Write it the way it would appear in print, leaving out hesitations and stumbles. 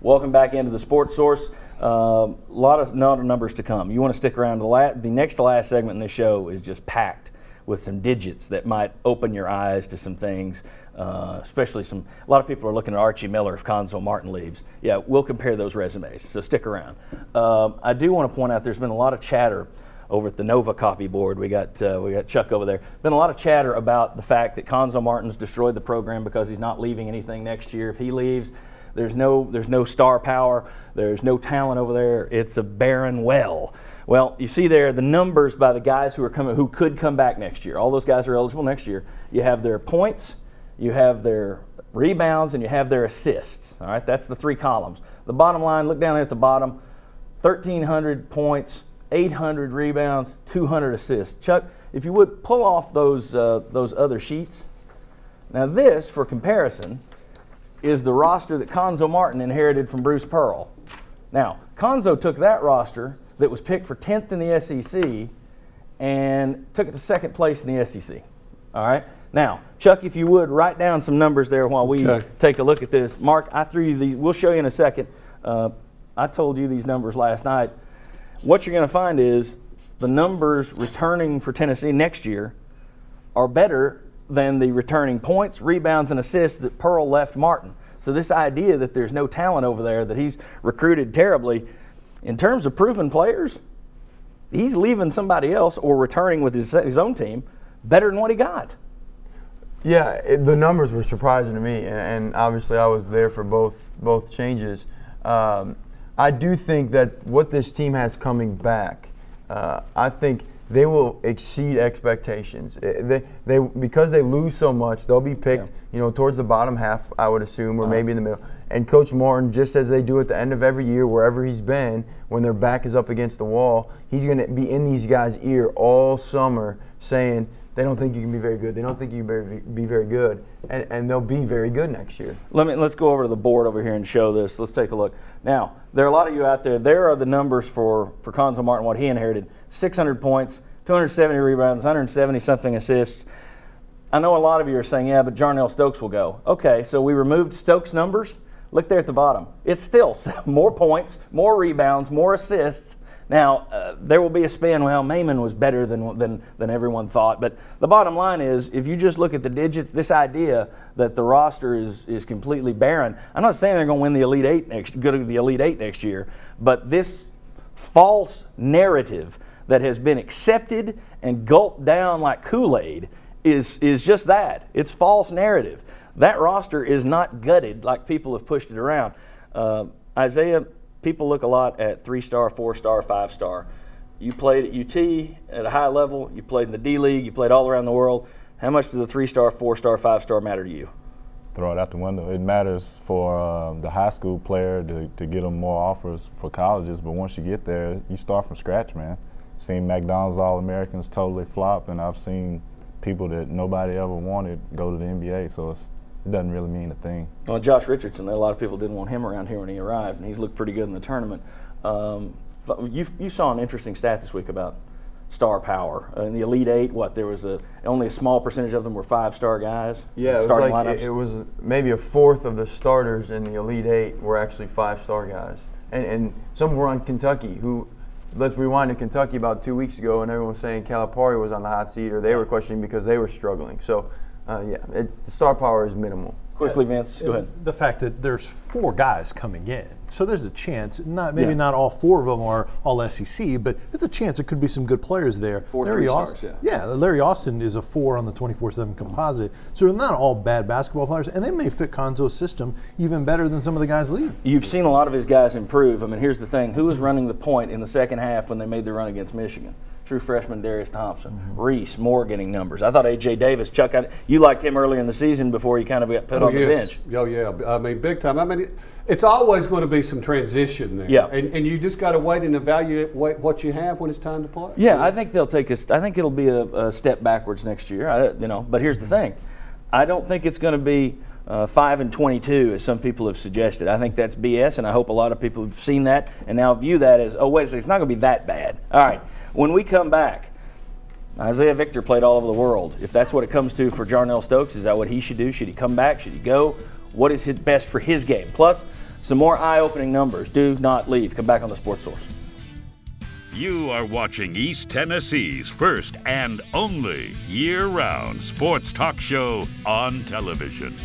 Welcome back into the Sports Source. A lot of numbers to come. You want to stick around. The next to last segment in this show is just packed with some digits that might open your eyes to some things, especially a lot of people are looking at Archie Miller if Cuonzo Martin leaves. Yeah, we'll compare those resumes, so stick around. I do want to point out there's been a lot of chatter over at the Nova copy board. We got Chuck over there. Been a lot of chatter about the fact that Cuonzo Martin's destroyed the program because he's not leaving anything next year. If he leaves, there's no star power. There's no talent over there. It's a barren well. Well, you see there the numbers by the guys who could come back next year. All those guys are eligible next year. You have their points, you have their rebounds, and you have their assists. All right, that's the three columns. The bottom line, look down there at the bottom, 1,300 points, 800 rebounds, 200 assists. Chuck, if you would pull off those other sheets. Now this, for comparison, is the roster that Cuonzo Martin inherited from Bruce Pearl. Now, Cuonzo took that roster that was picked for 10th in the SEC and took it to second place in the SEC. All right? Now, Chuck, if you would, write down some numbers there while we take a look at this. Mark, I threw you these. We'll show you in a second. I told you these numbers last night. What you're going to find is the numbers returning for Tennessee next year are better than the returning points, rebounds, and assists that Pearl left Martin. So this idea that there's no talent over there, that he's recruited terribly, in terms of proven players, he's leaving somebody else or returning with his own team better than what he got. Yeah, the numbers were surprising to me, and obviously I was there for both changes. I do think that what this team has coming back, I think they will exceed expectations. Because they lose so much, they'll be picked, towards the bottom half, I would assume, or maybe in the middle. And Coach Martin, just as they do at the end of every year, wherever he's been, when their back is up against the wall, he's going to be in these guys' ear all summer saying, they don't think you can be very good. They don't think you can be very good, and they'll be very good next year. Let's go over to the board over here and show this. Let's take a look. Now, there are a lot of you out there. There are the numbers for Cuonzo Martin, what he inherited: 600 points, 270 rebounds, 170-something assists. I know a lot of you are saying, yeah, but Jarnell Stokes will go. Okay, so we removed Stokes' numbers. Look there at the bottom. It's still more points, more rebounds, more assists. Now, there will be a spin, well, Maimon was better than everyone thought. But the bottom line is, if you just look at the digits, this idea that the roster is completely barren, I'm not saying they're going to win the Elite Eight go to the Elite Eight next year, but this false narrative that has been accepted and gulped down like Kool-Aid is just that. It's false narrative. That roster is not gutted like people have pushed it around. Isaiah, people look a lot at 3-star, 4-star, 5-star. You played at UT at a high level. You played in the D-League. You played all around the world. How much do the 3-star, 4-star, 5-star matter to you? Throw it out the window. It matters for the high school player to get them more offers for colleges, but once you get there, you start from scratch, man. I've seen McDonald's All-Americans totally flop, and I've seen people that nobody ever wanted go to the NBA, so it doesn't really mean a thing. Well, Josh Richardson, a lot of people didn't want him around here when he arrived, and he's looked pretty good in the tournament. You saw an interesting stat this week about star power. In the Elite Eight, there was only a small percentage of them were 5-star guys? Yeah, it was maybe a fourth of the starters in the Elite Eight were actually 5-star guys. And some were on Kentucky, who, let's rewind to Kentucky about 2 weeks ago, and everyone was saying Calipari was on the hot seat, or they were questioning because they were struggling. So, the star power is minimal. Quickly, Vince, go ahead. The fact that there's 4 guys coming in, so there's a chance. Not all 4 of them are all SEC, but there's a chance there could be some good players there. 4 3-stars, Larry Austin is a 4 on the 24/7 composite, so they're not all bad basketball players, and they may fit Cuonzo's system even better than some of the guys leaving. You've seen a lot of his guys improve. I mean, here's the thing: who was running the point in the second half when they made the run against Michigan? True freshman Darius Thompson, Reese Moore getting numbers. I thought A.J. Davis, Chuck, you liked him earlier in the season before he kind of got put on the bench. Oh yeah, I mean big time. I mean it's always going to be some transition there. Yeah, and you just got to wait and evaluate what you have when it's time to play. Yeah, I think they'll take I think it'll be a step backwards next year. But here's the thing: I don't think it's going to be 5-22 as some people have suggested. I think that's BS, and I hope a lot of people have seen that and now view that as, oh wait a second, it's not going to be that bad. All right. When we come back, Isaiah Victor played all over the world. If that's what it comes to for Jarnell Stokes, is that what he should do? Should he come back? Should he go? What is best for his game? Plus, some more eye-opening numbers. Do not leave. Come back on the Sports Source. You are watching East Tennessee's first and only year-round sports talk show on television.